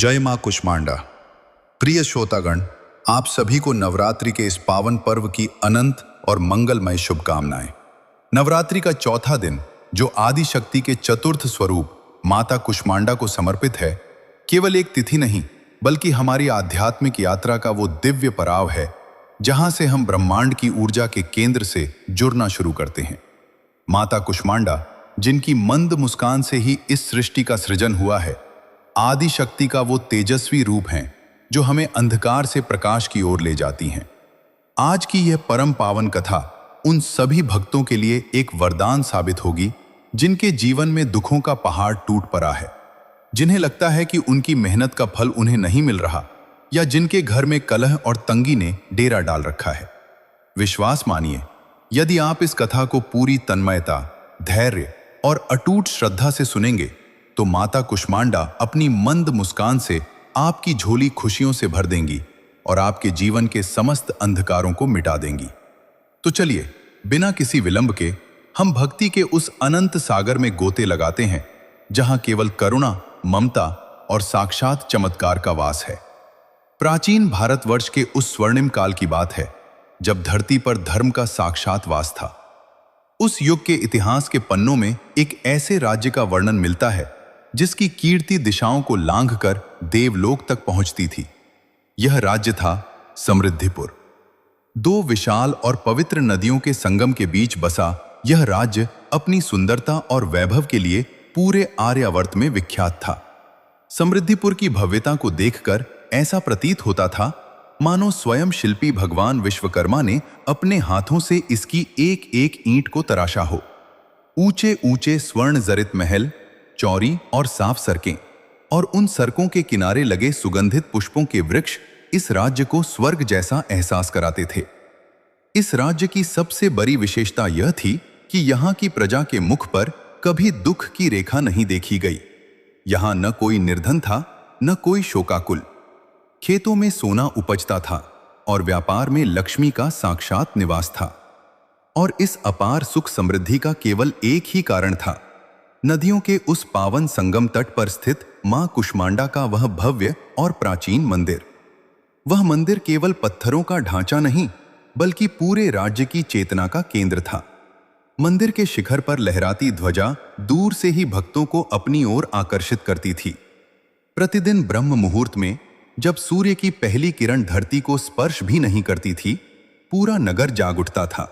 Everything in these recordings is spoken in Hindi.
जय मां कुष्मांडा। प्रिय श्रोतागण, आप सभी को नवरात्रि के इस पावन पर्व की अनंत और मंगलमय शुभकामनाएं। नवरात्रि का चौथा दिन, जो आदि शक्ति के चतुर्थ स्वरूप माता कुष्मांडा को समर्पित है, केवल एक तिथि नहीं बल्कि हमारी आध्यात्मिक यात्रा का वो दिव्य पड़ाव है जहां से हम ब्रह्मांड की ऊर्जा के केंद्र से जुड़ना शुरू करते हैं। माता कुष्मांडा, जिनकी मंद मुस्कान से ही इस सृष्टि का सृजन हुआ है, आदि शक्ति का वो तेजस्वी रूप हैं जो हमें अंधकार से प्रकाश की ओर ले जाती हैं। आज की यह परम पावन कथा उन सभी भक्तों के लिए एक वरदान साबित होगी जिनके जीवन में दुखों का पहाड़ टूट पड़ा है, जिन्हें लगता है कि उनकी मेहनत का फल उन्हें नहीं मिल रहा, या जिनके घर में कलह और तंगी ने डेरा डाल रखा है। विश्वास मानिए, यदि आप इस कथा को पूरी तन्मयता, धैर्य और अटूट श्रद्धा से सुनेंगे तो माता कुष्मांडा अपनी मंद मुस्कान से आपकी झोली खुशियों से भर देंगी और आपके जीवन के समस्त अंधकारों को मिटा देंगी। तो चलिए, बिना किसी विलंब के हम भक्ति के उस अनंत सागर में गोते लगाते हैं जहां केवल करुणा, ममता और साक्षात चमत्कार का वास है। प्राचीन भारतवर्ष के उस स्वर्णिम काल की बात है जब धरती पर धर्म का साक्षात वास था। उस युग के इतिहास के पन्नों में एक ऐसे राज्य का वर्णन मिलता है जिसकी कीर्ति दिशाओं को लांघकर देवलोक तक पहुंचती थी। यह राज्य था समृद्धिपुर। दो विशाल और पवित्र नदियों के संगम के बीच बसा यह राज्य अपनी सुंदरता और वैभव के लिए पूरे आर्यावर्त में विख्यात था। समृद्धिपुर की भव्यता को देखकर ऐसा प्रतीत होता था मानो स्वयं शिल्पी भगवान विश्वकर्मा ने अपने हाथों से इसकी एक एक ईंट को तराशा हो। ऊंचे ऊंचे स्वर्ण जरित महल, चौड़ी और साफ सड़कें और उन सड़कों के किनारे लगे सुगंधित पुष्पों के वृक्ष इस राज्य को स्वर्ग जैसा एहसास कराते थे। इस राज्य की सबसे बड़ी विशेषता यह थी कि यहाँ की प्रजा के मुख पर कभी दुख की रेखा नहीं देखी गई। यहाँ न कोई निर्धन था, न कोई शोकाकुल। खेतों में सोना उपजता था और व्यापार में लक्ष्मी का साक्षात निवास था। और इस अपार सुख समृद्धि का केवल एक ही कारण था, नदियों के उस पावन संगम तट पर स्थित मां कुष्मांडा का वह भव्य और प्राचीन मंदिर। वह मंदिर केवल पत्थरों का ढांचा नहीं बल्कि पूरे राज्य की चेतना का केंद्र था। मंदिर के शिखर पर लहराती ध्वजा दूर से ही भक्तों को अपनी ओर आकर्षित करती थी। प्रतिदिन ब्रह्म मुहूर्त में जब सूर्य की पहली किरण धरती को स्पर्श भी नहीं करती थी, पूरा नगर जाग उठता था।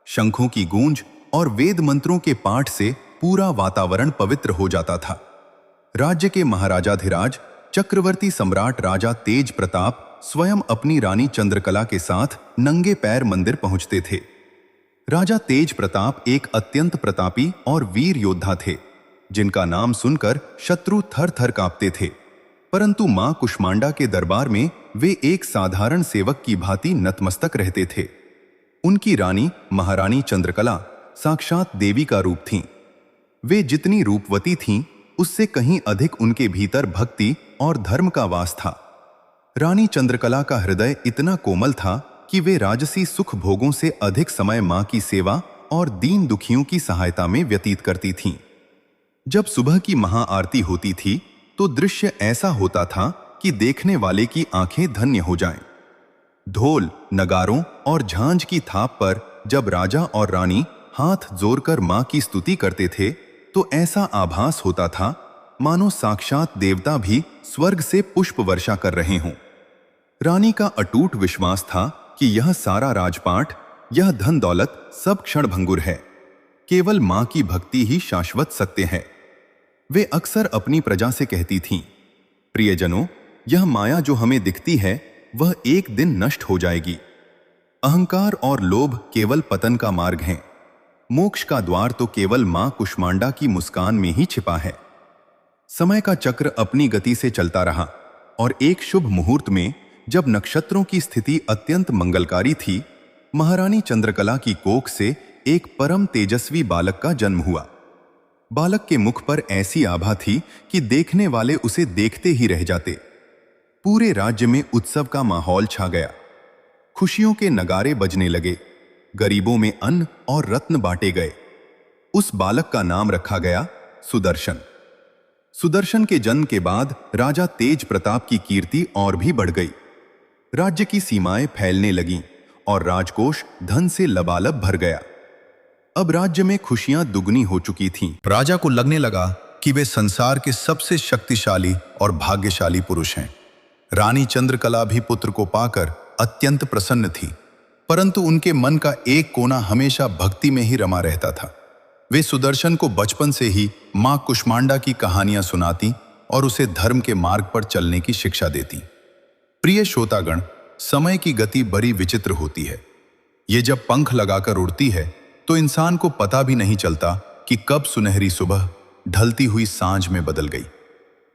शंखों की गूंज और वेद मंत्रों के पाठ से पूरा वातावरण पवित्र हो जाता था। राज्य के महाराजाधिराज चक्रवर्ती सम्राट राजा तेज प्रताप स्वयं अपनी रानी चंद्रकला के साथ नंगे पैर मंदिर पहुंचते थे। राजा तेज प्रताप एक अत्यंत प्रतापी और वीर योद्धा थे जिनका नाम सुनकर शत्रु थर थर कांपते थे, परंतु मां कुष्मांडा के दरबार में वे एक साधारण सेवक की भांति नतमस्तक रहते थे। उनकी रानी महारानी चंद्रकला साक्षात देवी का रूप थीं। वे जितनी रूपवती थीं, उससे कहीं अधिक उनके भीतर भक्ति और धर्म का वास था। रानी चंद्रकला का हृदय इतना कोमल था कि वे राजसी सुख भोगों से अधिक समय मां की सेवा और दीन दुखियों की सहायता में व्यतीत करती थीं। जब सुबह की महाआरती होती थी तो दृश्य ऐसा होता था कि देखने वाले की आंखें धन्य हो जाएं। ढोल, नगारों और झांझ की थाप पर जब राजा और रानी हाथ जोड़कर मां की स्तुति करते थे तो ऐसा आभास होता था मानो साक्षात देवता भी स्वर्ग से पुष्प वर्षा कर रहे हों। रानी का अटूट विश्वास था कि यह सारा राजपाट, यह धन दौलत सब क्षणभंगुर है, केवल मां की भक्ति ही शाश्वत सत्य है। वे अक्सर अपनी प्रजा से कहती थीं, प्रियजनों, यह माया जो हमें दिखती है वह एक दिन नष्ट हो जाएगी। अहंकार और लोभ केवल पतन का मार्ग हैं। मोक्ष का द्वार तो केवल मां कुष्मांडा की मुस्कान में ही छिपा है। समय का चक्र अपनी गति से चलता रहा और एक शुभ मुहूर्त में जब नक्षत्रों की स्थिति अत्यंत मंगलकारी थी, महारानी चंद्रकला की कोख से एक परम तेजस्वी बालक का जन्म हुआ। बालक के मुख पर ऐसी आभा थी कि देखने वाले उसे देखते ही रह जाते। पूरे राज्य में उत्सव का माहौल छा गया। खुशियों के नगारे बजने लगे, गरीबों में अन्न और रत्न बांटे गए। उस बालक का नाम रखा गया सुदर्शन। सुदर्शन के जन्म के बाद राजा तेज प्रताप की कीर्ति और भी बढ़ गई। राज्य की सीमाएं फैलने लगीं और राजकोष धन से लबालब भर गया। अब राज्य में खुशियां दुगनी हो चुकी थीं। राजा को लगने लगा कि वे संसार के सबसे शक्तिशाली और भाग्यशाली पुरुष हैं। रानी चंद्रकला भी पुत्र को पाकर अत्यंत प्रसन्न थी, परंतु उनके मन का एक कोना हमेशा भक्ति में ही रमा रहता था। वे सुदर्शन को बचपन से ही मां कुष्मांडा की कहानियां सुनाती और उसे धर्म के मार्ग पर चलने की शिक्षा देती। प्रिय श्रोतागण, समय की गति बड़ी विचित्र होती है। ये जब पंख लगाकर उड़ती है तो इंसान को पता भी नहीं चलता कि कब सुनहरी सुबह ढलती हुई सांझ में बदल गई।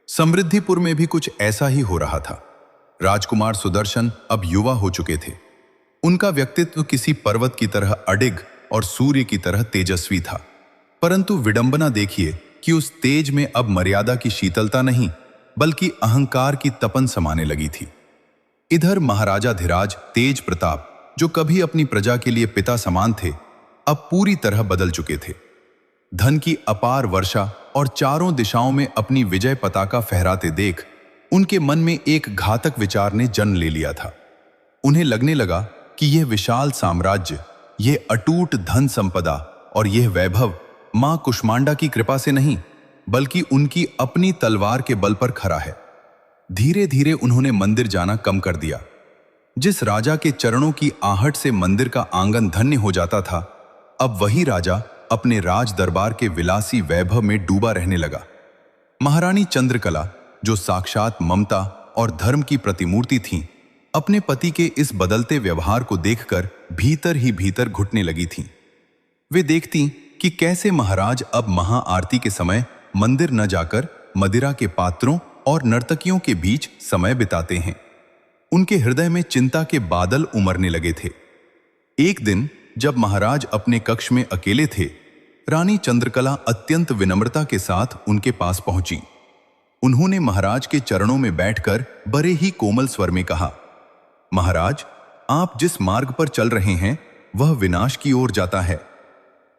समृद्धिपुर में भी कुछ ऐसा ही हो रहा था। राजकुमार सुदर्शन अब युवा हो चुके थे। उनका व्यक्तित्व किसी पर्वत की तरह अडिग और सूर्य की तरह तेजस्वी था, परंतु विडंबना देखिए कि उस तेज में अब मर्यादा की शीतलता नहीं बल्कि अहंकार की तपन समाने लगी थी। इधर महाराजा धीराज तेज प्रताप, जो कभी अपनी प्रजा के लिए पिता समान थे, अब पूरी तरह बदल चुके थे। धन की अपार वर्षा और चारों दिशाओं में अपनी विजय पताका फहराते देख उनके मन में एक घातक विचार ने जन्म ले लिया था। उन्हें लगने लगा कि यह विशाल साम्राज्य, यह अटूट धन संपदा और यह वैभव मां कुष्मांडा की कृपा से नहीं बल्कि उनकी अपनी तलवार के बल पर खड़ा है। धीरे धीरे उन्होंने मंदिर जाना कम कर दिया। जिस राजा के चरणों की आहट से मंदिर का आंगन धन्य हो जाता था, अब वही राजा अपने राज दरबार के विलासी वैभव में डूबा रहने लगा। महारानी चंद्रकला, जो साक्षात ममता और धर्म की प्रतिमूर्ति थीं, अपने पति के इस बदलते व्यवहार को देखकर भीतर ही भीतर घुटने लगी थीं। वे देखती कि कैसे महाराज अब महाआरती के समय मंदिर न जाकर मदिरा के पात्रों और नर्तकियों के बीच समय बिताते हैं। उनके हृदय में चिंता के बादल उमड़ने लगे थे। एक दिन जब महाराज अपने कक्ष में अकेले थे, रानी चंद्रकला अत्यंत विनम्रता के साथ उनके पास पहुंची। उन्होंने महाराज के चरणों में बैठकर बड़े ही कोमल स्वर में कहा, महाराज, आप जिस मार्ग पर चल रहे हैं वह विनाश की ओर जाता है।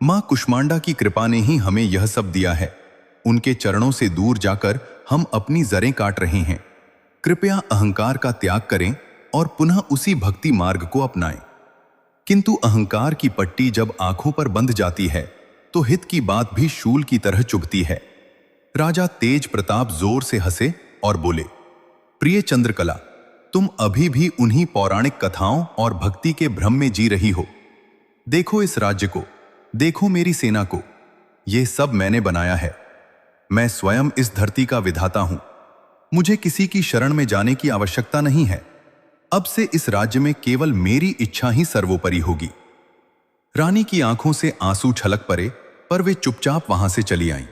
मां कुष्मांडा की कृपा ने ही हमें यह सब दिया है। उनके चरणों से दूर जाकर हम अपनी जरें काट रहे हैं। कृपया अहंकार का त्याग करें और पुनः उसी भक्ति मार्ग को अपनाएं। किंतु अहंकार की पट्टी जब आंखों पर बंध जाती है तो हित की बात भी शूल की तरह चुभती है। राजा तेज प्रताप जोर से हंसे और बोले, प्रिय चंद्रकला, तुम अभी भी उन्हीं पौराणिक कथाओं और भक्ति के भ्रम में जी रही हो। देखो इस राज्य को, देखो मेरी सेना को, यह सब मैंने बनाया है। मैं स्वयं इस धरती का विधाता हूं। मुझे किसी की शरण में जाने की आवश्यकता नहीं है। अब से इस राज्य में केवल मेरी इच्छा ही सर्वोपरि होगी। रानी की आंखों से आंसू छलक पड़े, पर वे चुपचाप वहां से चली आईं।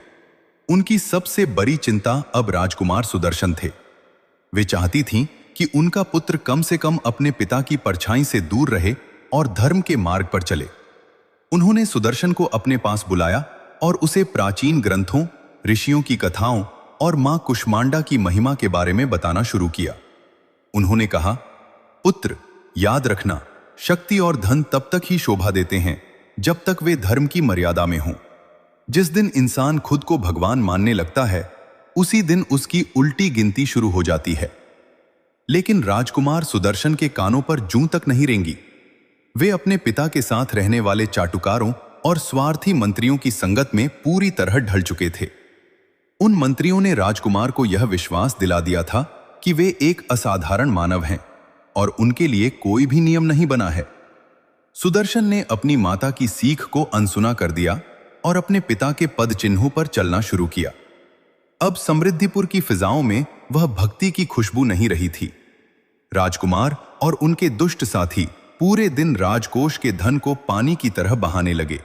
उनकी सबसे बड़ी चिंता अब राजकुमार सुदर्शन थे। वे चाहती थीं कि उनका पुत्र कम से कम अपने पिता की परछाई से दूर रहे और धर्म के मार्ग पर चले। उन्होंने सुदर्शन को अपने पास बुलाया और उसे प्राचीन ग्रंथों, ऋषियों की कथाओं और मां कुष्मांडा की महिमा के बारे में बताना शुरू किया। उन्होंने कहा, पुत्र, याद रखना, शक्ति और धन तब तक ही शोभा देते हैं जब तक वे धर्म की मर्यादा में हों। जिस दिन इंसान खुद को भगवान मानने लगता है, उसी दिन उसकी उल्टी गिनती शुरू हो जाती है। लेकिन राजकुमार सुदर्शन के कानों पर जूं तक नहीं रेंगी। वे अपने पिता के साथ रहने वाले चाटुकारों और स्वार्थी मंत्रियों की संगत में पूरी तरह ढल चुके थे। उन मंत्रियों ने राजकुमार को यह विश्वास दिला दिया था कि वे एक असाधारण मानव हैं और उनके लिए कोई भी नियम नहीं बना है। सुदर्शन ने अपनी माता की सीख को अनसुना कर दिया और अपने पिता के पद चिन्हों पर चलना शुरू किया। अब समृद्धिपुर की फिजाओं में वह भक्ति की खुशबू नहीं रही थी। राजकुमार और उनके दुष्ट साथी पूरे दिन राजकोष के धन को पानी की तरह बहाने लगे।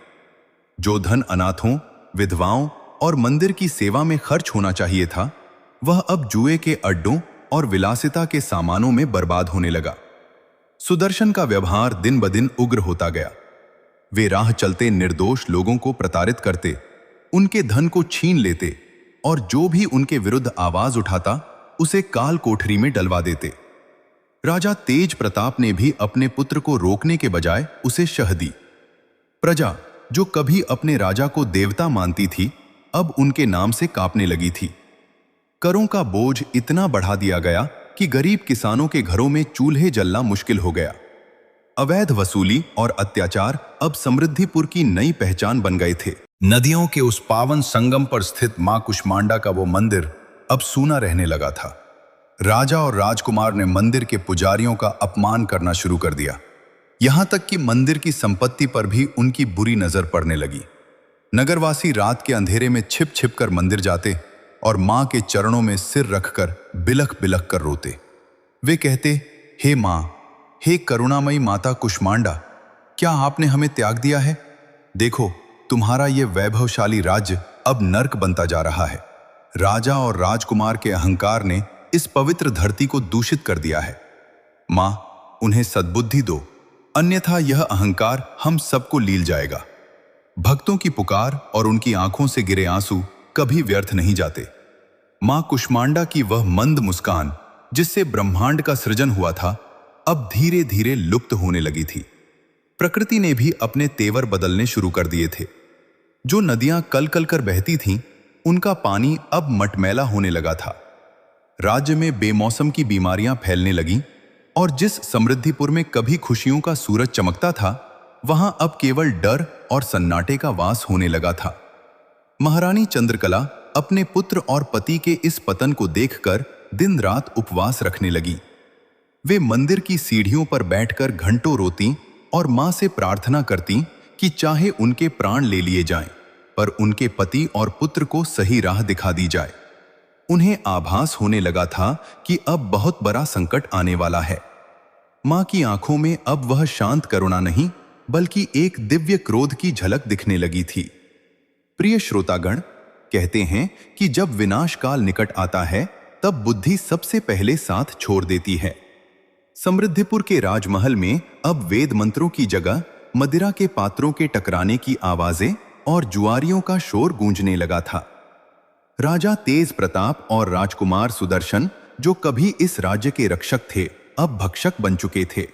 जो धन अनाथों, विधवाओं और मंदिर की सेवा में खर्च होना चाहिए था, वह अब जुए के अड्डों और विलासिता के सामानों में बर्बाद होने लगा। सुदर्शन का व्यवहार दिन ब दिन उग्र होता गया। वे राह चलते निर्दोष लोगों को प्रताड़ित करते, उनके धन को छीन लेते और जो भी उनके विरुद्ध आवाज उठाता उसे काल कोठरी में डलवा देते। राजा तेज प्रताप ने भी अपने पुत्र को रोकने के बजाय उसे शह दी। प्रजा, जो कभी अपने राजा को देवता मानती थी, अब उनके नाम से कांपने लगी थी। करों का बोझ इतना बढ़ा दिया गया कि गरीब किसानों के घरों में चूल्हे जलना मुश्किल हो गया। अवैध वसूली और अत्याचार अब समृद्धिपुर की नई पहचान बन गए थे। नदियों के उस पावन संगम पर स्थित मां कुष्मांडा का वो मंदिर अब सूना रहने लगा था। राजा और राजकुमार ने मंदिर के पुजारियों का अपमान करना शुरू कर दिया। यहां तक कि मंदिर की संपत्ति पर भी उनकी बुरी नजर पड़ने लगी। नगरवासी रात के अंधेरे में छिप छिप कर मंदिर जाते और मां के चरणों में सिर रखकर बिलख बिलख कर रोते। वे कहते, हे मां, हे करुणामयी माता कुष्मांडा, क्या आपने हमें त्याग दिया है? देखो, तुम्हारा ये वैभवशाली राज्य अब नर्क बनता जा रहा है। राजा और राजकुमार के अहंकार ने इस पवित्र धरती को दूषित कर दिया है। मां, उन्हें सद्बुद्धि दो, अन्यथा यह अहंकार हम सबको लील जाएगा। भक्तों की पुकार और उनकी आंखों से गिरे आंसू कभी व्यर्थ नहीं जाते। मां कुष्मांडा की वह मंद मुस्कान, जिससे ब्रह्मांड का सृजन हुआ था, अब धीरे धीरे लुप्त होने लगी थी। प्रकृति ने भी अपने तेवर बदलने शुरू कर दिए थे। जो नदियां कल कल कर बहती थीं, उनका पानी अब मटमैला होने लगा था। राज्य में बेमौसम की बीमारियां फैलने लगीं और जिस समृद्धिपुर में कभी खुशियों का सूरज चमकता था, वहां अब केवल डर और सन्नाटे का वास होने लगा था। महारानी चंद्रकला अपने पुत्र और पति के इस पतन को देखकर दिन रात उपवास रखने लगी। वे मंदिर की सीढ़ियों पर बैठकर घंटों रोती और मां से प्रार्थना करती कि चाहे उनके प्राण ले लिए जाएं, पर उनके पति और पुत्र को सही राह दिखा दी जाए। उन्हें आभास होने लगा था कि अब बहुत बड़ा संकट आने वाला है। मां की आंखों में अब वह शांत करुणा नहीं, बल्कि एक दिव्य क्रोध की झलक दिखने लगी थी। प्रिय श्रोतागण, कहते हैं कि जब विनाश काल निकट आता है, तब बुद्धि सबसे पहले साथ छोड़ देती है। समृद्धिपुर के राजमहल में अब वेद मंत्रों की जगह मदिरा के पात्रों के टकराने की आवाजें और जुआरियों का शोर गूंजने लगा था। राजा तेज प्रताप और राजकुमार सुदर्शन, जो कभी इस राज्य के रक्षक थे, अब भक्षक बन चुके थे।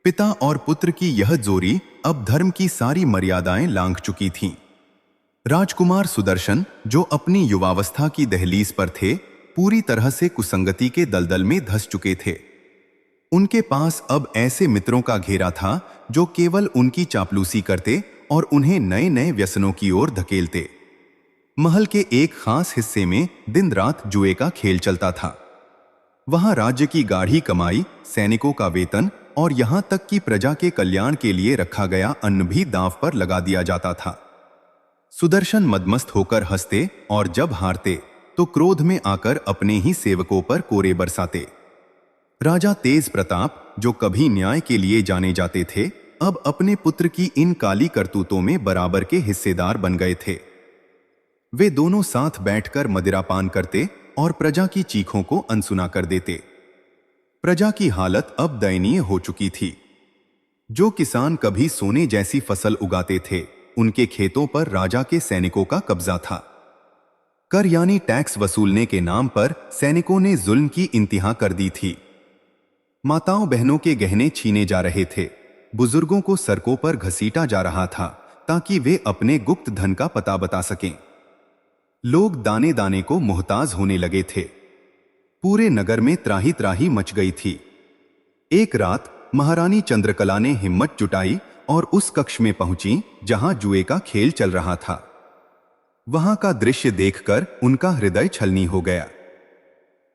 पिता और पुत्र की यह जोड़ी अब धर्म की सारी मर्यादाएं लांघ चुकी थीं। राजकुमार सुदर्शन, जो अपनी युवावस्था की दहलीज पर थे, पूरी तरह से कुसंगति के दलदल में धंस चुके थे। उनके पास अब ऐसे मित्रों का घेरा था जो केवल उनकी चापलूसी करते और उन्हें नए नए व्यसनों की ओर धकेलते। महल के एक खास हिस्से में दिन रात जुए का खेल चलता था। वहां राज्य की गाढ़ी कमाई, सैनिकों का वेतन और यहां तक कि प्रजा के कल्याण के लिए रखा गया अन्न भी दांव पर लगा दिया जाता था। सुदर्शन मदमस्त होकर हंसते और जब हारते तो क्रोध में आकर अपने ही सेवकों पर कोरे बरसाते। राजा तेज प्रताप, जो कभी न्याय के लिए जाने जाते थे, अब अपने पुत्र की इन काली करतूतों में बराबर के हिस्सेदार बन गए थे। वे दोनों साथ बैठकर मदिरापान करते और प्रजा की चीखों को अनसुना कर देते। प्रजा की हालत अब दयनीय हो चुकी थी। जो किसान कभी सोने जैसी फसल उगाते थे, उनके खेतों पर राजा के सैनिकों का कब्जा था। कर यानी टैक्स वसूलने के नाम पर सैनिकों ने जुल्म की इंतहा कर दी थी। माताओं बहनों के गहने छीने जा रहे थे, बुजुर्गों को सड़कों पर घसीटा जा रहा था ताकि वे अपने गुप्त धन का पता बता सकें। लोग दाने दाने को मोहताज होने लगे थे। पूरे नगर में त्राही त्राही मच गई थी। एक रात महारानी चंद्रकला ने हिम्मत जुटाई और उस कक्ष में पहुंची जहां जुए का खेल चल रहा था। वहां का दृश्य देखकर उनका हृदय छलनी हो गया।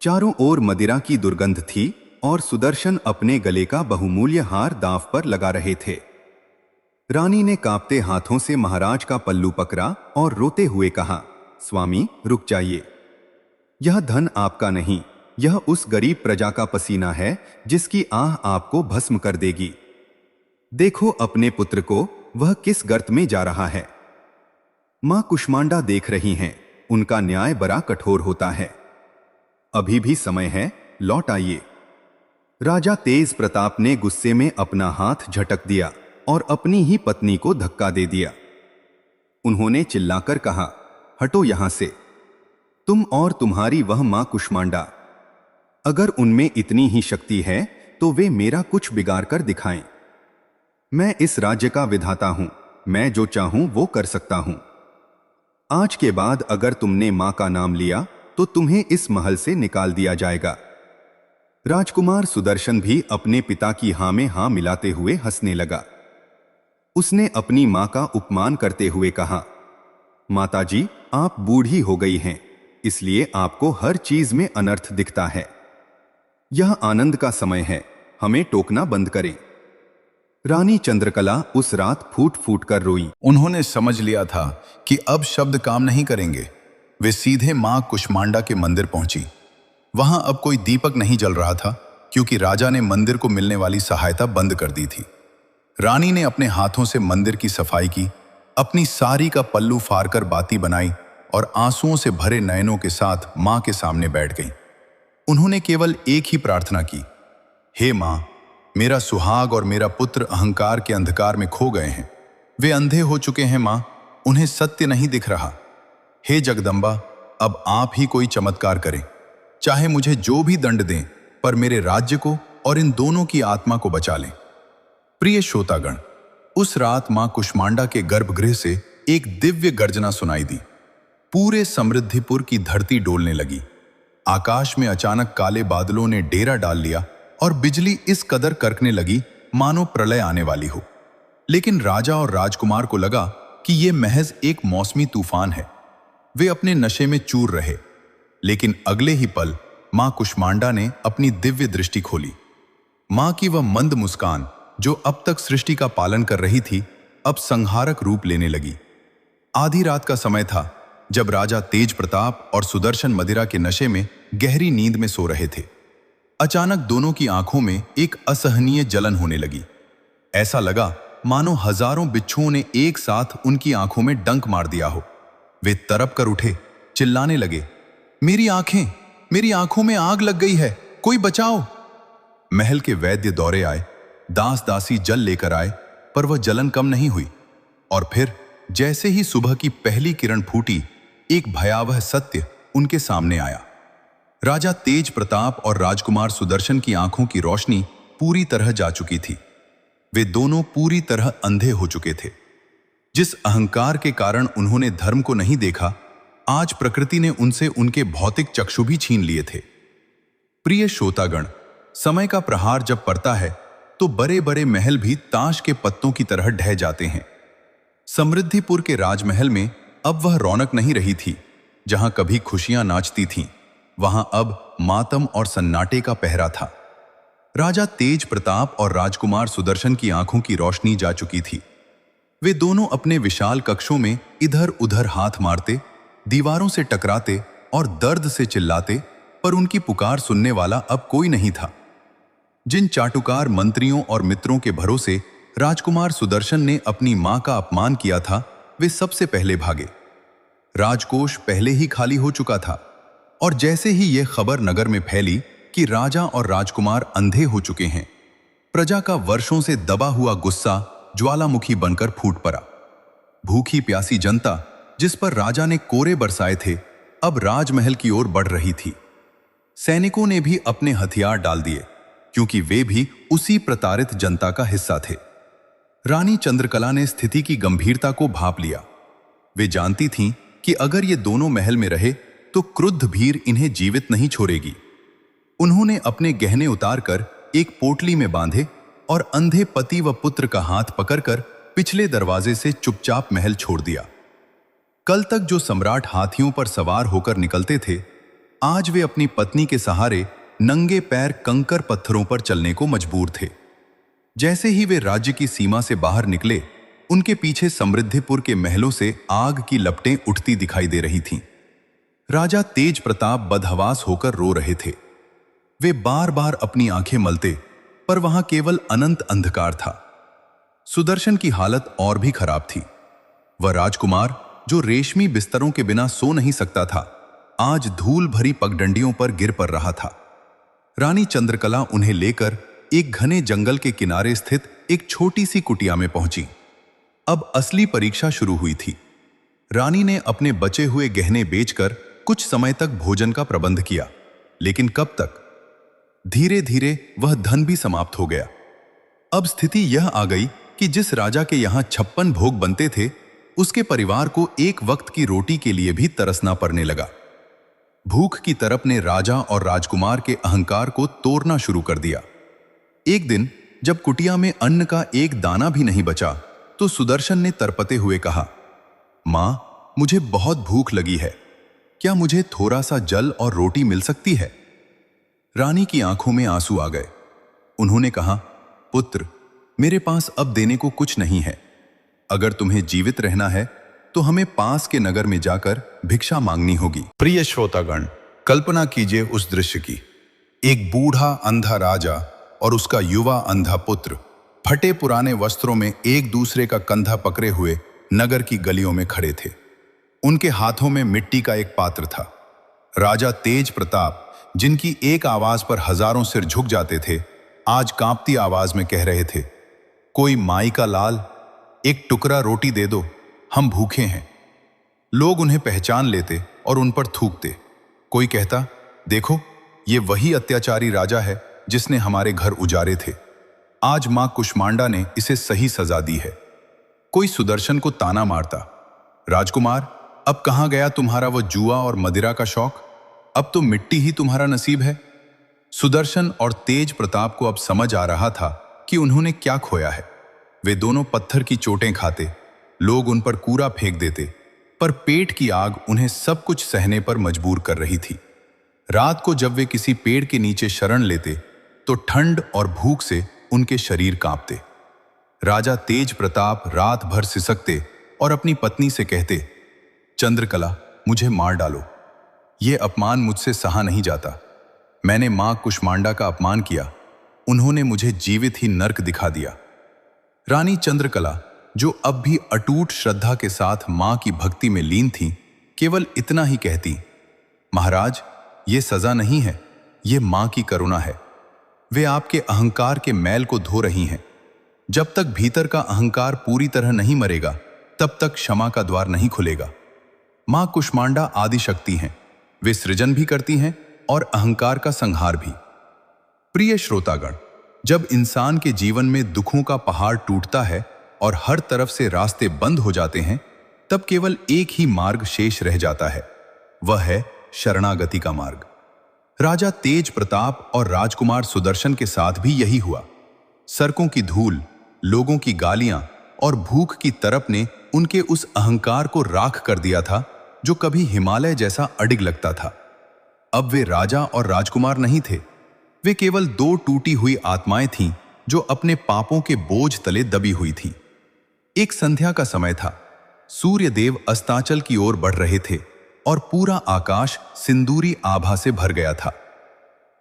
चारों ओर मदिरा की दुर्गंध थी और सुदर्शन अपने गले का बहुमूल्य हार दांव पर लगा रहे थे। रानी ने कांपते हाथों से महाराज का पल्लू पकड़ा और रोते हुए कहा, स्वामी, रुक जाइए। यह धन आपका नहीं, यह उस गरीब प्रजा का पसीना है जिसकी आह आपको भस्म कर देगी। देखो अपने पुत्र को, वह किस गर्त में जा रहा है। मां कुष्मांडा देख रही हैं, उनका न्याय बड़ा कठोर होता है। अभी भी समय है, लौट आइए। राजा तेज प्रताप ने गुस्से में अपना हाथ झटक दिया और अपनी ही पत्नी को धक्का दे दिया। उन्होंने चिल्लाकर कहा, हटो यहां से, तुम और तुम्हारी वह मां कुष्मांडा। अगर उनमें इतनी ही शक्ति है तो वे मेरा कुछ बिगाड़ कर दिखाएं। मैं इस राज्य का विधाता हूं, मैं जो चाहूं वो कर सकता हूं। आज के बाद अगर तुमने मां का नाम लिया तो तुम्हें इस महल से निकाल दिया जाएगा। राजकुमार सुदर्शन भी अपने पिता की हाँ में हाँ मिलाते हुए हंसने लगा। उसने अपनी मां का उपमान करते हुए कहा, माताजी, आप बूढ़ी हो गई हैं, इसलिए आपको हर चीज में अनर्थ दिखता है। यह आनंद का समय है, हमें टोकना बंद करें। रानी चंद्रकला उस रात फूट फूट कर रोई। उन्होंने समझ लिया था कि अब शब्द काम नहीं करेंगे। वे सीधे मां कुष्मांडा के मंदिर पहुंची। वहां अब कोई दीपक नहीं जल रहा था, क्योंकि राजा ने मंदिर को मिलने वाली सहायता बंद कर दी थी। रानी ने अपने हाथों से मंदिर की सफाई की, अपनी साड़ी का पल्लू फाड़कर बाती बनाई और आंसुओं से भरे नयनों के साथ मां के सामने बैठ गई। उन्होंने केवल एक ही प्रार्थना की, हे मां, मेरा सुहाग और मेरा पुत्र अहंकार के अंधकार में खो गए हैं। वे अंधे हो चुके हैं मां, उन्हें सत्य नहीं दिख रहा। हे जगदम्बा, अब आप ही कोई चमत्कार करें। चाहे मुझे जो भी दंड दें, पर मेरे राज्य को और इन दोनों की आत्मा को बचा लें। प्रिय श्रोतागण, उस रात मां कुष्मांडा के गर्भगृह से एक दिव्य गर्जना सुनाई दी। पूरे समृद्धिपुर की धरती डोलने लगी। आकाश में अचानक काले बादलों ने डेरा डाल लिया और बिजली इस कदर करकने लगी मानो प्रलय आने वाली हो। लेकिन राजा और राजकुमार को लगा कि यह महज एक मौसमी तूफान है। वे अपने नशे में चूर रहे। लेकिन अगले ही पल मां कुष्मांडा ने अपनी दिव्य दृष्टि खोली। मां की वह मंद मुस्कान, जो अब तक सृष्टि का पालन कर रही थी, अब संहारक रूप लेने लगी। आधी रात का समय था, जब राजा तेज प्रताप और सुदर्शन मदिरा के नशे में गहरी नींद में सो रहे थे। अचानक दोनों की आंखों में एक असहनीय जलन होने लगी। ऐसा लगा मानो हजारों बिच्छुओं ने एक साथ उनकी आंखों में डंक मार दिया हो। वे तड़प कर उठे, चिल्लाने लगे, मेरी आंखें, मेरी आंखों में आग लग गई है, कोई बचाओ। महल के वैद्य दौड़े आए, दास दासी जल लेकर आए, पर वह जलन कम नहीं हुई। और फिर जैसे ही सुबह की पहली किरण फूटी, एक भयावह सत्य उनके सामने आया। राजा तेज प्रताप और राजकुमार सुदर्शन की आंखों की रोशनी पूरी तरह जा चुकी थी। वे दोनों पूरी तरह अंधे हो चुके थे। जिस अहंकार के कारण उन्होंने धर्म को नहीं देखा, आज प्रकृति ने उनसे उनके भौतिक चक्षु भी छीन लिए थे। प्रिय श्रोतागण, समय का प्रहार जब पड़ता है तो बड़े बड़े महल भी ताश के पत्तों की तरह ढह जाते हैं। समृद्धिपुर के राजमहल में अब वह रौनक नहीं रही थी। जहां कभी खुशियां नाचती थीं, वहां अब मातम और सन्नाटे का पहरा था। राजा तेज प्रताप और राजकुमार सुदर्शन की आंखों की रोशनी जा चुकी थी। वे दोनों अपने विशाल कक्षों में इधर उधर हाथ मारते, दीवारों से टकराते और दर्द से चिल्लाते, पर उनकी पुकार सुनने वाला अब कोई नहीं था। जिन चाटुकार मंत्रियों और मित्रों के भरोसे राजकुमार सुदर्शन ने अपनी मां का अपमान किया था, वे सबसे पहले भागे। राजकोष पहले ही खाली हो चुका था, और जैसे ही यह खबर नगर में फैली कि राजा और राजकुमार अंधे हो चुके हैं, प्रजा का वर्षों से दबा हुआ गुस्सा ज्वालामुखी बनकर फूट पड़ा। भूखी प्यासी जनता, जिस पर राजा ने कोरे बरसाए थे, अब राजमहल की ओर बढ़ रही थी। सैनिकों ने भी अपने हथियार डाल दिए, क्योंकि वे भी उसी प्रताड़ित जनता का हिस्सा थे। रानी चंद्रकला ने स्थिति की गंभीरता को भांप लिया। वे जानती थीं कि अगर ये दोनों महल में रहे तो क्रुद्ध भीड़ इन्हें जीवित नहीं छोड़ेगी। उन्होंने अपने गहने उतारकर एक पोटली में बांधे और अंधे पति व पुत्र का हाथ पकड़कर पिछले दरवाजे से चुपचाप महल छोड़ दिया। कल तक जो सम्राट हाथियों पर सवार होकर निकलते थे, आज वे अपनी पत्नी के सहारे नंगे पैर कंकर पत्थरों पर चलने को मजबूर थे। जैसे ही वे राज्य की सीमा से बाहर निकले, उनके पीछे समृद्धिपुर के महलों से आग की लपटें उठती दिखाई दे रही थीं। राजा तेज प्रताप बदहवास होकर रो रहे थे। वे बार बार अपनी आंखें मलते, पर वहां केवल अनंत अंधकार था। सुदर्शन की हालत और भी खराब थी। वह राजकुमार, जो रेशमी बिस्तरों के बिना सो नहीं सकता था, आज धूल भरी पगडंडियों पर गिर पड़ रहा था। रानी चंद्रकला उन्हें लेकर एक घने जंगल के किनारे स्थित एक छोटी सी कुटिया में पहुंची। अब असली परीक्षा शुरू हुई थी। रानी ने अपने बचे हुए गहने बेचकर कुछ समय तक भोजन का प्रबंध किया, लेकिन कब तक? धीरे धीरे वह धन भी समाप्त हो गया। अब स्थिति यह आ गई कि जिस राजा के यहां 56 भोग बनते थे, उसके परिवार को एक वक्त की रोटी के लिए भी तरसना पड़ने लगा। भूख की तरफ ने राजा और राजकुमार के अहंकार को तोड़ना शुरू कर दिया। एक दिन जब कुटिया में अन्न का एक दाना भी नहीं बचा तो सुदर्शन ने तरपते हुए कहा, मां, मुझे बहुत भूख लगी है, क्या मुझे थोड़ा सा जल और रोटी मिल सकती है? रानी की आंखों में आंसू आ गए। उन्होंने कहा, पुत्र, मेरे पास अब देने को कुछ नहीं है। अगर तुम्हें जीवित रहना है तो हमें पास के नगर में जाकर भिक्षा मांगनी होगी। प्रिय श्रोतागण, कल्पना कीजिए उस दृश्य की। एक बूढ़ा अंधा राजा और उसका युवा अंधा पुत्र फटे पुराने वस्त्रों में एक दूसरे का कंधा पकड़े हुए नगर की गलियों में खड़े थे। उनके हाथों में मिट्टी का एक पात्र था। राजा तेज प्रताप, जिनकी एक आवाज पर हजारों सिर झुक जाते थे, आज कांपती आवाज में कह रहे थे, कोई माई का लाल, एक टुकड़ा रोटी दे दो, हम भूखे हैं। लोग उन्हें पहचान लेते और उन पर थूकते। कोई कहता, देखो, ये वही अत्याचारी राजा है जिसने हमारे घर उजारे थे। आज मां कुष्मांडा ने इसे सही सजा दी है। कोई सुदर्शन को ताना मारता, राजकुमार, अब कहां गया तुम्हारा वो जुआ और मदिरा का शौक? अब तो मिट्टी ही तुम्हारा नसीब है। सुदर्शन और तेज प्रताप को अब समझ आ रहा था कि उन्होंने क्या खोया है। वे दोनों पत्थर की चोटें खाते, लोग उन पर कूड़ा फेंक देते, पर पेट की आग उन्हें सब कुछ सहने पर मजबूर कर रही थी। रात को जब वे किसी पेड़ के नीचे शरण लेते तो ठंड और भूख से उनके शरीर कांपते। राजा तेज प्रताप रात भर सिसकते और अपनी पत्नी से कहते, चंद्रकला, मुझे मार डालो, ये अपमान मुझसे सहा नहीं जाता। मैंने मां कुष्मांडा का अपमान किया, उन्होंने मुझे जीवित ही नर्क दिखा दिया। रानी चंद्रकला, जो अब भी अटूट श्रद्धा के साथ मां की भक्ति में लीन थी, केवल इतना ही कहती, महाराज, ये सजा नहीं है, ये मां की करुणा है। वे आपके अहंकार के मैल को धो रही हैं। जब तक भीतर का अहंकार पूरी तरह नहीं मरेगा, तब तक क्षमा का द्वार नहीं खुलेगा। मां कुष्मांडा आदिशक्ति हैं, वे सृजन भी करती हैं और अहंकार का संहार भी। प्रिय श्रोतागण, जब इंसान के जीवन में दुखों का पहाड़ टूटता है और हर तरफ से रास्ते बंद हो जाते हैं, तब केवल एक ही मार्ग शेष रह जाता है, वह है शरणागति का मार्ग। राजा तेज प्रताप और राजकुमार सुदर्शन के साथ भी यही हुआ। सड़कों की धूल, लोगों की गालियां और भूख की तरफ ने उनके उस अहंकार को राख कर दिया था जो कभी हिमालय जैसा अडिग लगता था। अब वे राजा और राजकुमार नहीं थे, वे केवल दो टूटी हुई आत्माएं थीं जो अपने पापों के बोझ तले दबी हुई थीं। एक संध्या का समय था। सूर्य देव अस्ताचल की ओर बढ़ रहे थे और पूरा आकाश सिंदूरी आभा से भर गया था।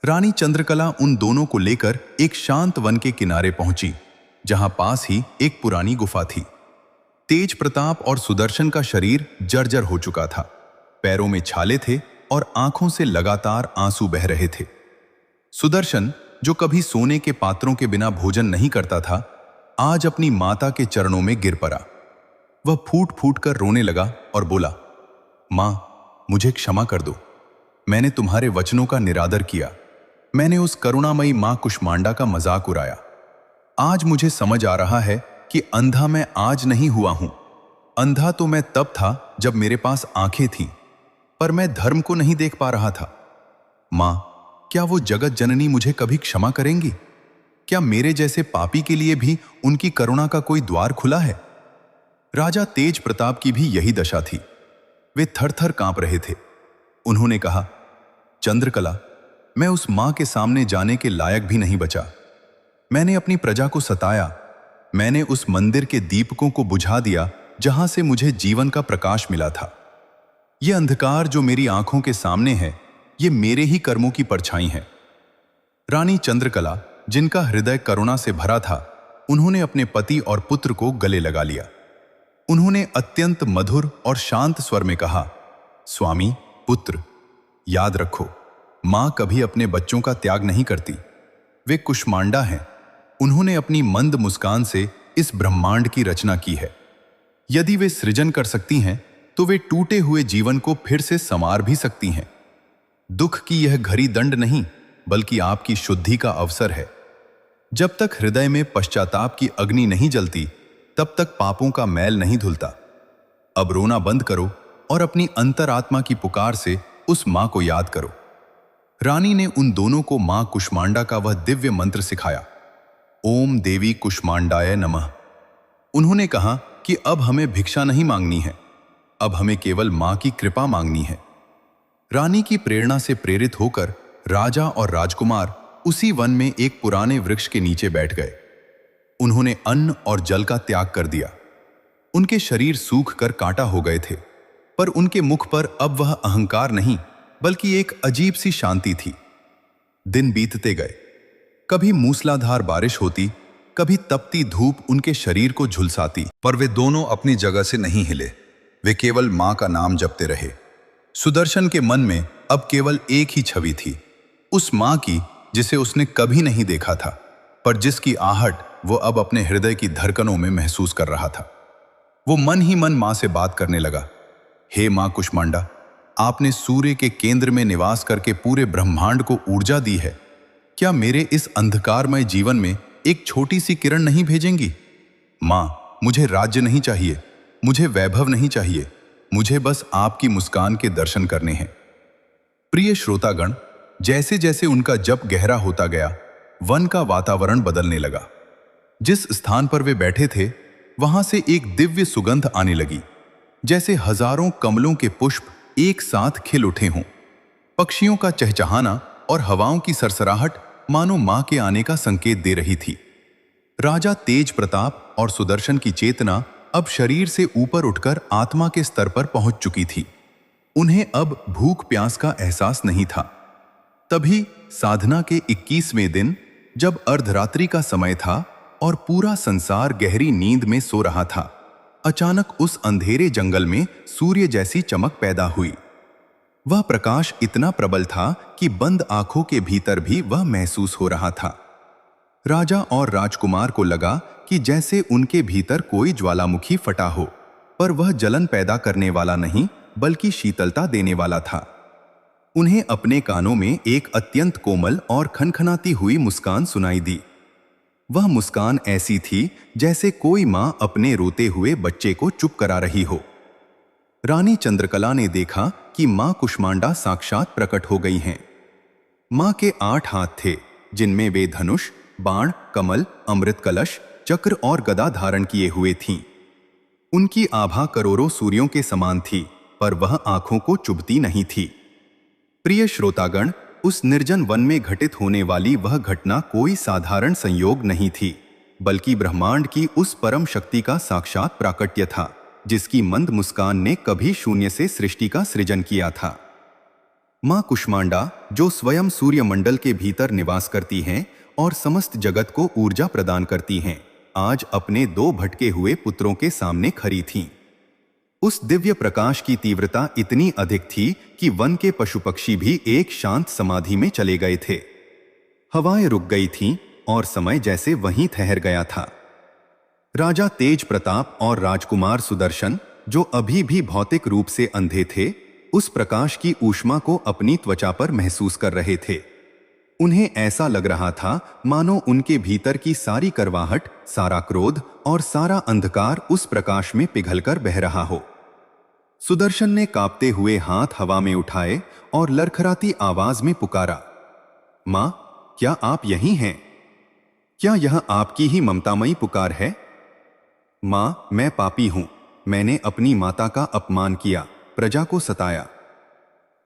रानी चंद्रकला उन दोनों को लेकर एक शांत वन के किनारे पहुंची, जहां पास ही एक पुरानी गुफा थी। तेज प्रताप और सुदर्शन का शरीर जर्जर हो चुका था, पैरों में छाले थे और आंखों से लगातार आंसू बह रहे थे। सुदर्शन, जो कभी सोने के पात्रों के बिना भोजन नहीं करता था, आज अपनी माता के चरणों में गिर पड़ा। वह फूट फूट कर रोने लगा और बोला, मां, मुझे क्षमा कर दो। मैंने तुम्हारे वचनों का निरादर किया, मैंने उस करुणामयी मां कुष्मांडा का मजाक उड़ाया। आज मुझे समझ आ रहा है कि अंधा मैं आज नहीं हुआ हूं। अंधा तो मैं तब था जब मेरे पास आंखें थीं, पर मैं धर्म को नहीं देख पा रहा था। मां, क्या वो जगत जननी मुझे कभी क्षमा करेंगी? क्या मेरे जैसे पापी के लिए भी उनकी करुणा का कोई द्वार खुला है? राजा तेज प्रताप की भी यही दशा थी। वे थर थर कांप रहे थे। उन्होंने कहा, चंद्रकला, मैं उस मां के सामने जाने के लायक भी नहीं बचा। मैंने अपनी प्रजा को सताया, मैंने उस मंदिर के दीपकों को बुझा दिया जहां से मुझे जीवन का प्रकाश मिला था। यह अंधकार जो मेरी आंखों के सामने है, ये मेरे ही कर्मों की परछाई है। रानी चंद्रकला, जिनका हृदय करुणा से भरा था, उन्होंने अपने पति और पुत्र को गले लगा लिया। उन्होंने अत्यंत मधुर और शांत स्वर में कहा, स्वामी, पुत्र, याद रखो, मां कभी अपने बच्चों का त्याग नहीं करती। वे कुष्मांडा हैं। उन्होंने अपनी मंद मुस्कान से इस ब्रह्मांड की रचना की है। यदि वे सृजन कर सकती हैं, तो वे टूटे हुए जीवन को फिर से संवार भी सकती हैं। दुख की यह घड़ी दंड नहीं, बल्कि आपकी शुद्धि का अवसर है। जब तक हृदय में पश्चाताप की अग्नि नहीं जलती, तब तक पापों का मैल नहीं धुलता। अब रोना बंद करो और अपनी अंतरात्मा की पुकार से उस मां को याद करो। रानी ने उन दोनों को मां कुष्मांडा का वह दिव्य मंत्र सिखाया, ओम देवी कुष्मांडाय नमः। उन्होंने कहा कि अब हमें भिक्षा नहीं मांगनी है, अब हमें केवल मां की कृपा मांगनी है। रानी की प्रेरणा से प्रेरित होकर राजा और राजकुमार उसी वन में एक पुराने वृक्ष के नीचे बैठ गए। उन्होंने अन्न और जल का त्याग कर दिया। उनके शरीर सूख कर कांटा हो गए थे, पर उनके मुख पर अब वह अहंकार नहीं बल्कि एक अजीब सी शांति थी। दिन बीतते गए, कभी मूसलाधार बारिश होती, कभी तपती धूप उनके शरीर को झुलसाती, पर वे दोनों अपनी जगह से नहीं हिले। वे केवल मां का नाम जपते रहे। सुदर्शन के मन में अब केवल एक ही छवि थी, उस मां की जिसे उसने कभी नहीं देखा था, पर जिसकी आहट वो अब अपने हृदय की धड़कनों में महसूस कर रहा था। वो मन ही मन मां से बात करने लगा, हे मां कुष्मांडा, आपने सूर्य के केंद्र में निवास करके पूरे ब्रह्मांड को ऊर्जा दी है। क्या मेरे इस अंधकारमय जीवन में एक छोटी सी किरण नहीं भेजेंगी? मां, मुझे राज्य नहीं चाहिए, मुझे वैभव नहीं चाहिए, मुझे बस आपकी मुस्कान के दर्शन करने हैं। प्रिय श्रोतागण, जैसे जैसे उनका जप गहरा होता गया, वन का वातावरण बदलने लगा। जिस स्थान पर वे बैठे थे, वहां से एक दिव्य सुगंध आने लगी, जैसे हजारों कमलों के पुष्प एक साथ खिल उठे हों। पक्षियों का चहचहाना और हवाओं की सरसराहट मानो मां के आने का संकेत दे रही थी। राजा तेज प्रताप और सुदर्शन की चेतना अब शरीर से ऊपर उठकर आत्मा के स्तर पर पहुंच चुकी थी। उन्हें अब भूख प्यास का एहसास नहीं था। तभी साधना के 21वें दिन, जब अर्धरात्रि का समय था और पूरा संसार गहरी नींद में सो रहा था, अचानक उस अंधेरे जंगल में सूर्य जैसी चमक पैदा हुई। वह प्रकाश इतना प्रबल था कि बंद आंखों के भीतर भी वह महसूस हो रहा था। राजा और राजकुमार को लगा कि जैसे उनके भीतर कोई ज्वालामुखी फटा हो, पर वह जलन पैदा करने वाला नहीं बल्कि शीतलता देने वाला था। उन्हें अपने कानों में एक अत्यंत कोमल और खनखनाती हुई मुस्कान सुनाई दी। वह मुस्कान ऐसी थी जैसे कोई मां अपने रोते हुए बच्चे को चुप करा रही हो। रानी चंद्रकला ने देखा कि मां कुष्मांडा साक्षात प्रकट हो गई हैं। मां के 8 हाथ थे, जिनमें वे धनुष, बाण, कमल, अमृत कलश, चक्र और गदा धारण किए हुए थीं। उनकी आभा करोड़ों सूर्यों के समान थी, पर वह आंखों को चुभती नहीं थी। प्रिय श्रोतागण, उस निर्जन वन में घटित होने वाली वह घटना कोई साधारण संयोग नहीं थी, बल्कि ब्रह्मांड की उस परम शक्ति का साक्षात प्राकट्य था, जिसकी मंद मुस्कान ने कभी शून्य से सृष्टि का सृजन किया था। मां कुष्मांडा, जो स्वयं सूर्यमंडल के भीतर निवास करती हैं और समस्त जगत को ऊर्जा प्रदान करती हैं, आज अपने 2 भटके हुए पुत्रों के सामने खड़ी थीं। उस दिव्य प्रकाश की तीव्रता इतनी अधिक थी कि वन के पशु पक्षी भी एक शांत समाधि में चले गए थे। हवाएं रुक गई थीं और समय जैसे वहीं ठहर गया था। राजा तेज प्रताप और राजकुमार सुदर्शन, जो अभी भी भौतिक रूप से अंधे थे, उस प्रकाश की ऊष्मा को अपनी त्वचा पर महसूस कर रहे थे। उन्हें ऐसा लग रहा था मानो उनके भीतर की सारी करवाहट, सारा क्रोध और सारा अंधकार उस प्रकाश में पिघलकर बह रहा हो। सुदर्शन ने कांपते हुए हाथ हवा में उठाए और लड़खड़ाती आवाज में पुकारा, मां, क्या आप यहीं हैं? क्या यह आपकी ही ममतामयी पुकार है? मां, मैं पापी हूं। मैंने अपनी माता का अपमान किया, प्रजा को सताया।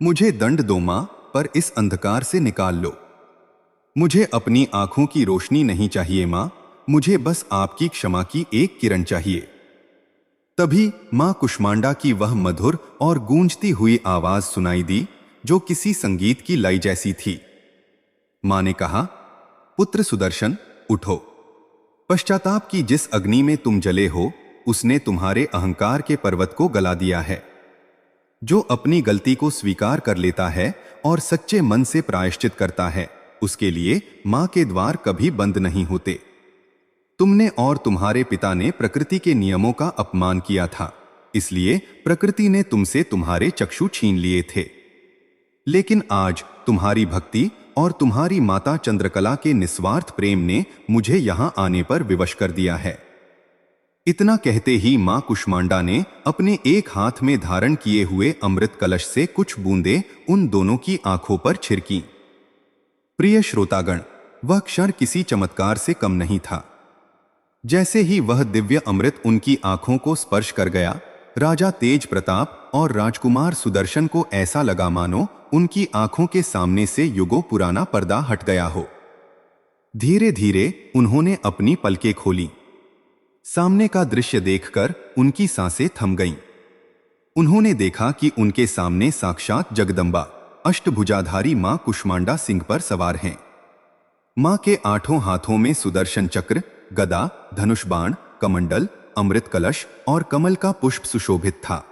मुझे दंड दो मां, पर इस अंधकार से निकाल लो। मुझे अपनी आंखों की रोशनी नहीं चाहिए मां, मुझे बस आपकी क्षमा की एक किरण चाहिए। तभी मां कुष्मांडा की वह मधुर और गूंजती हुई आवाज सुनाई दी, जो किसी संगीत की लय जैसी थी। मां ने कहा, पुत्र सुदर्शन, उठो। पश्चाताप की जिस अग्नि में तुम जले हो, उसने तुम्हारे अहंकार के पर्वत को गला दिया है। जो अपनी गलती को स्वीकार कर लेता है और सच्चे मन से प्रायश्चित करता है, उसके लिए मां के द्वार कभी बंद नहीं होते। तुमने और तुम्हारे पिता ने प्रकृति के नियमों का अपमान किया था, इसलिए प्रकृति ने तुमसे तुम्हारे चक्षु छीन लिए थे। लेकिन आज तुम्हारी भक्ति और तुम्हारी माता चंद्रकला के निस्वार्थ प्रेम ने मुझे यहां आने पर विवश कर दिया है। इतना कहते ही मां कुष्मांडा ने अपने एक हाथ में धारण किए हुए अमृत कलश से कुछ बूंदें उन दोनों की आंखों पर छिड़की। प्रिय श्रोतागण, वह क्षण किसी चमत्कार से कम नहीं था। जैसे ही वह दिव्य अमृत उनकी आंखों को स्पर्श कर गया, राजा तेज प्रताप और राजकुमार सुदर्शन को ऐसा लगा मानो उनकी आंखों के सामने से युगों पुराना पर्दा हट गया हो। धीरे धीरे उन्होंने अपनी पलकें खोली। सामने का दृश्य देखकर उनकी सांसें थम गईं। उन्होंने देखा कि उनके सामने साक्षात जगदम्बा अष्टभुजाधारी मां कुष्मांडा सिंह पर सवार हैं। मां के 8 हाथों में सुदर्शन चक्र, गदा, धनुष बाण, कमंडल, अमृत कलश और कमल का पुष्प सुशोभित था।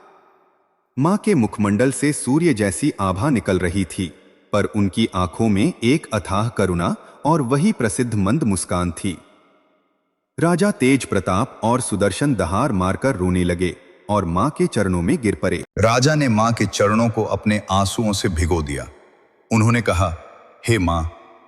मां के मुखमंडल से सूर्य जैसी आभा निकल रही थी, पर उनकी आंखों में एक अथाह करुणा और वही प्रसिद्ध मंद मुस्कान थी। राजा तेज प्रताप और सुदर्शन दहाड़ मारकर रोने लगे और मां के चरणों में गिर पड़े। राजा ने मां के चरणों को अपने आंसुओं से भिगो दिया। उन्होंने कहा, हे मां,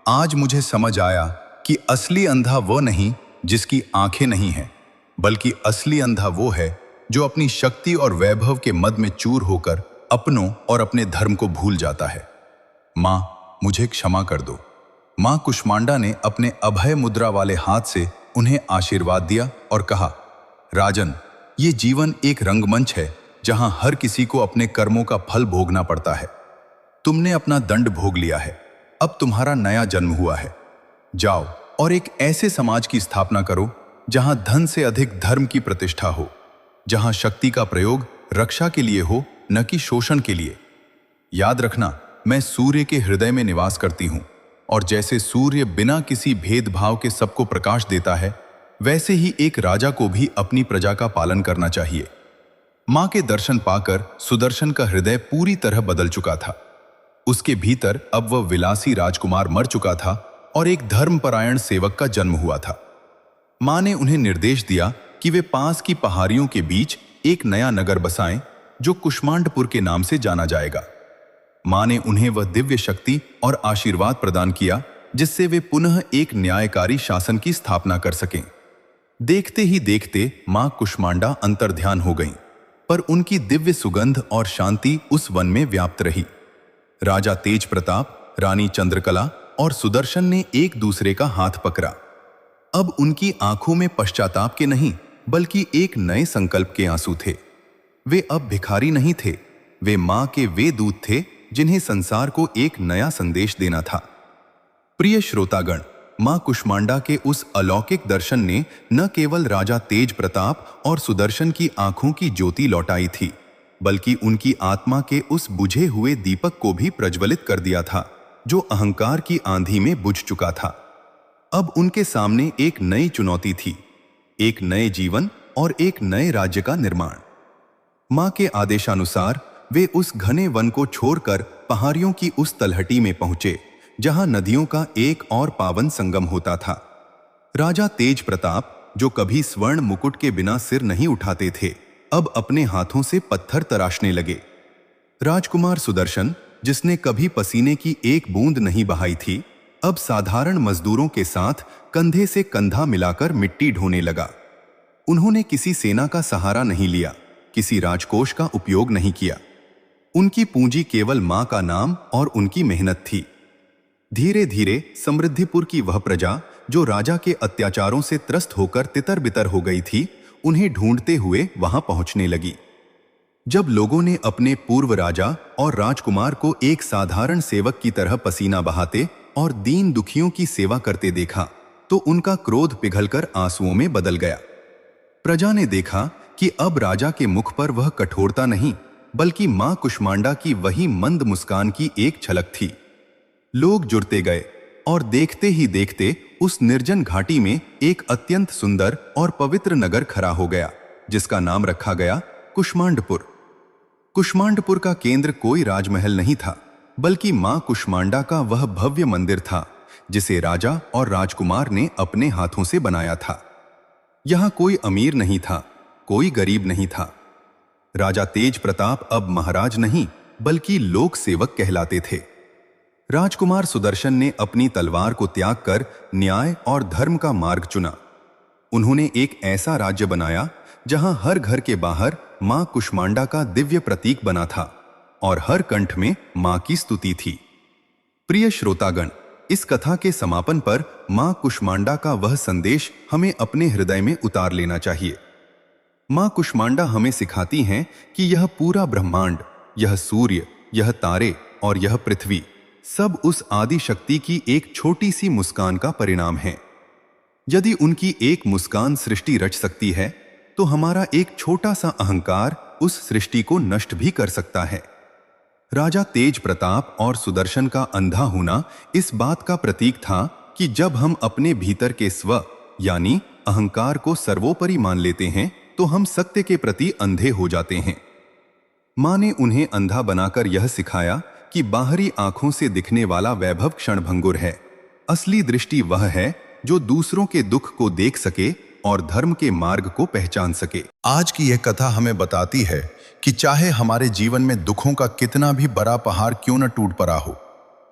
आज मुझे समझ आया कि असली अंधा वो नहीं जिसकी आंखें नहीं हैं, बल्कि असली अंधा वो है जो अपनी शक्ति और वैभव के मद में चूर होकर अपनों और अपने धर्म को भूल जाता है। मां, मुझे क्षमा कर दो। मां कुष्मांडा ने अपने अभय मुद्रा वाले हाथ से उन्हें आशीर्वाद दिया और कहा, राजन, ये जीवन एक रंगमंच है जहां हर किसी को अपने कर्मों का फल भोगना पड़ता है। तुमने अपना दंड भोग लिया है, अब तुम्हारा नया जन्म हुआ है। जाओ और एक ऐसे समाज की स्थापना करो जहां धन से अधिक धर्म की प्रतिष्ठा हो, जहां शक्ति का प्रयोग रक्षा के लिए हो, न कि शोषण के लिए। याद रखना, मैं सूर्य के हृदय में निवास करती हूं, और जैसे सूर्य बिना किसी भेदभाव के सबको प्रकाश देता है, वैसे ही एक राजा को भी अपनी प्रजा का पालन करना चाहिए। मां के दर्शन पाकर सुदर्शन का हृदय पूरी तरह बदल चुका था। उसके भीतर अब वह विलासी राजकुमार मर चुका था और एक धर्मपरायण सेवक का जन्म हुआ था। मां ने उन्हें निर्देश दिया कि वे पास की पहाड़ियों के बीच एक नया नगर बसाएं जो कुष्मांडपुर के नाम से जाना जाएगा। मां ने उन्हें वह दिव्य शक्ति और आशीर्वाद प्रदान किया जिससे वे पुनः एक न्यायकारी शासन की स्थापना कर सकें। देखते ही देखते मां कुष्मांडा अंतर्ध्यान हो गईं, पर उनकी दिव्य सुगंध और शांति उस वन में व्याप्त रही। राजा तेज प्रताप, रानी चंद्रकला और सुदर्शन ने एक दूसरे का हाथ पकड़ा। अब उनकी आंखों में पश्चाताप के नहीं, बल्कि एक नए संकल्प के आंसू थे। वे अब भिखारी नहीं थे, वे मां के वे दूत थे जिन्हें संसार को एक नया संदेश देना था। प्रिय श्रोतागण, मां कुष्मांडा के उस अलौकिक दर्शन ने न केवल राजा तेज प्रताप और सुदर्शन की आंखों की ज्योति लौटाई थी, बल्कि उनकी आत्मा के उस बुझे हुए दीपक को भी प्रज्वलित कर दिया था जो अहंकार की आंधी में बुझ चुका था। अब उनके सामने एक नई चुनौती थी, एक नए जीवन और एक नए राज्य का निर्माण। मां के आदेशानुसार वे उस घने वन को छोड़कर पहाड़ियों की उस तलहटी में पहुंचे जहां नदियों का एक और पावन संगम होता था। राजा तेज प्रताप, जो कभी स्वर्ण मुकुट के बिना सिर नहीं उठाते थे, अब अपने हाथों से पत्थर तराशने लगे। राजकुमार सुदर्शन, जिसने कभी पसीने की एक बूंद नहीं बहाई थी, अब साधारण मजदूरों के साथ कंधे से कंधा मिलाकर मिट्टी ढोने लगा। उन्होंने किसी सेना का सहारा नहीं लिया, किसी राजकोष का उपयोग नहीं किया। उनकी पूंजी केवल मां का नाम और उनकी मेहनत थी। धीरे धीरे समृद्धिपुर की वह प्रजा जो राजा के अत्याचारों से त्रस्त होकर तितर बितर हो गई थी, उन्हें ढूंढते हुए वहां पहुंचने लगी। जब लोगों ने अपने पूर्व राजा और राजकुमार को एक साधारण सेवक की तरह पसीना बहाते और दीन दुखियों की सेवा करते देखा, तो उनका क्रोध पिघलकर आंसुओं में बदल गया। प्रजा ने देखा कि अब राजा के मुख पर वह कठोरता नहीं, बल्कि मां कुष्मांडा की वही मंद मुस्कान की एक झलक थी। लोग जुड़ते गए और देखते ही देखते उस निर्जन घाटी में एक अत्यंत सुंदर और पवित्र नगर खड़ा हो गया, जिसका नाम रखा गया कुष्मांडपुर। कुष्मांडपुर का केंद्र कोई राजमहल नहीं था, बल्कि मां कुष्मांडा का वह भव्य मंदिर था जिसे राजा और राजकुमार ने अपने हाथों से बनाया था। यहां कोई अमीर नहीं था, कोई गरीब नहीं था। राजा तेज प्रताप अब महाराज नहीं, बल्कि लोक सेवक कहलाते थे। राजकुमार सुदर्शन ने अपनी तलवार को त्याग कर न्याय और धर्म का मार्ग चुना। उन्होंने एक ऐसा राज्य बनाया जहां हर घर के बाहर मां कुष्मांडा का दिव्य प्रतीक बना था और हर कंठ में मां की स्तुति थी। प्रिय श्रोतागण, इस कथा के समापन पर मां कुष्मांडा का वह संदेश हमें अपने हृदय में उतार लेना चाहिए। मां कुष्मांडा हमें सिखाती हैं कि यह पूरा ब्रह्मांड, यह सूर्य, यह तारे और यह पृथ्वी सब उस आदि शक्ति की एक छोटी सी मुस्कान का परिणाम है। यदि उनकी एक मुस्कान सृष्टि रच सकती है, तो हमारा एक छोटा सा अहंकार उस सृष्टि को नष्ट भी कर सकता है। राजा तेज प्रताप और सुदर्शन का अंधा होना इस बात का प्रतीक था कि जब हम अपने भीतर के स्व यानी अहंकार को सर्वोपरि मान लेते हैं, तो हम सत्य के प्रति अंधे हो जाते हैं। मां ने उन्हें अंधा बनाकर यह सिखाया कि बाहरी आंखों से दिखने वाला वैभव क्षणभंगुर है। असली दृष्टि वह है जो दूसरों के दुख को देख सके और धर्म के मार्ग को पहचान सके। आज की यह कथा हमें बताती है कि चाहे हमारे जीवन में दुखों का कितना भी बड़ा पहाड़ क्यों न टूट पड़ा हो,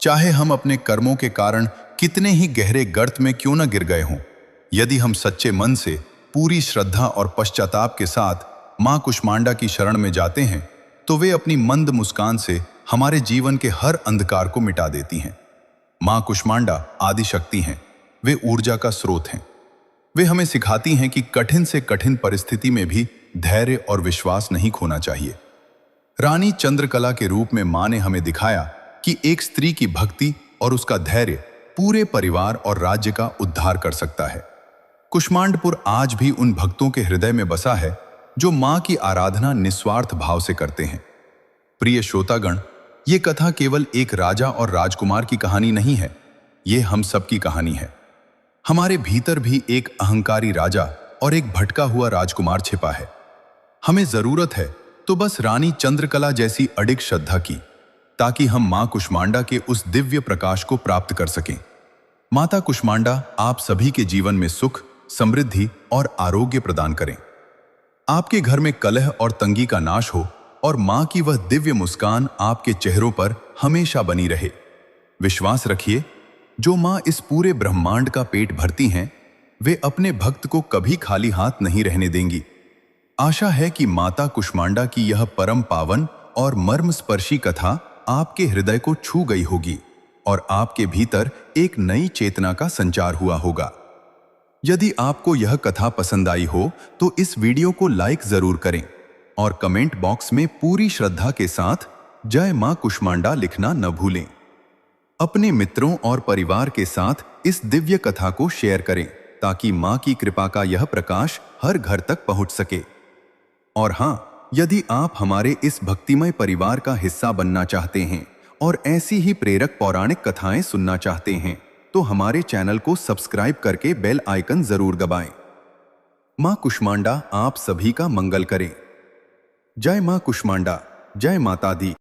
चाहे हम अपने कर्मों के कारण कितने ही गहरे गर्त में क्यों न गिर गए हों, यदि हम सच्चे मन से पूरी श्रद्धा और पश्चाताप के साथ मां कुष्मांडा की शरण में जाते हैं, तो वे अपनी मंद मुस्कान से हमारे जीवन के हर अंधकार को मिटा देती हैं। मां कुष्मांडा आदि शक्ति हैं, वे ऊर्जा का स्रोत हैं। वे हमें सिखाती हैं कि कठिन से कठिन परिस्थिति में भी धैर्य और विश्वास नहीं खोना चाहिए। रानी चंद्रकला के रूप में मां ने हमें दिखाया कि एक स्त्री की भक्ति और उसका धैर्य पूरे परिवार और राज्य का उद्धार कर सकता है। कुष्मांडपुर आज भी उन भक्तों के हृदय में बसा है जो मां की आराधना निस्वार्थ भाव से करते हैं। प्रिय श्रोतागण, ये कथा केवल एक राजा और राजकुमार की कहानी नहीं है, ये हम सब की कहानी है। हमारे भीतर भी एक अहंकारी राजा और एक भटका हुआ राजकुमार छिपा है। हमें जरूरत है तो बस रानी चंद्रकला जैसी अडिग श्रद्धा की, ताकि हम मां कुष्मांडा के उस दिव्य प्रकाश को प्राप्त कर सकें। माता कुष्मांडा आप सभी के जीवन में सुख, समृद्धि और आरोग्य प्रदान करें। आपके घर में कलह और तंगी का नाश हो और मां की वह दिव्य मुस्कान आपके चेहरों पर हमेशा बनी रहे। विश्वास रखिए, जो मां इस पूरे ब्रह्मांड का पेट भरती हैं, वे अपने भक्त को कभी खाली हाथ नहीं रहने देंगी। आशा है कि माता कुष्मांडा की यह परम पावन और मर्मस्पर्शी कथा आपके हृदय को छू गई होगी और आपके भीतर एक नई चेतना का संचार हुआ होगा। यदि आपको यह कथा पसंद आई हो तो इस वीडियो को लाइक जरूर करें और कमेंट बॉक्स में पूरी श्रद्धा के साथ जय मां कुष्मांडा लिखना न भूलें। अपने मित्रों और परिवार के साथ इस दिव्य कथा को शेयर करें, ताकि मां की कृपा का यह प्रकाश हर घर तक पहुंच सके। और हां, यदि आप हमारे इस भक्तिमय परिवार का हिस्सा बनना चाहते हैं और ऐसी ही प्रेरक पौराणिक कथाएं सुनना चाहते हैं, तो हमारे चैनल को सब्सक्राइब करके बेल आइकन जरूर दबाएं। मां कुष्मांडा आप सभी का मंगल करें। जय मां कुष्मांडा, जय माता दी।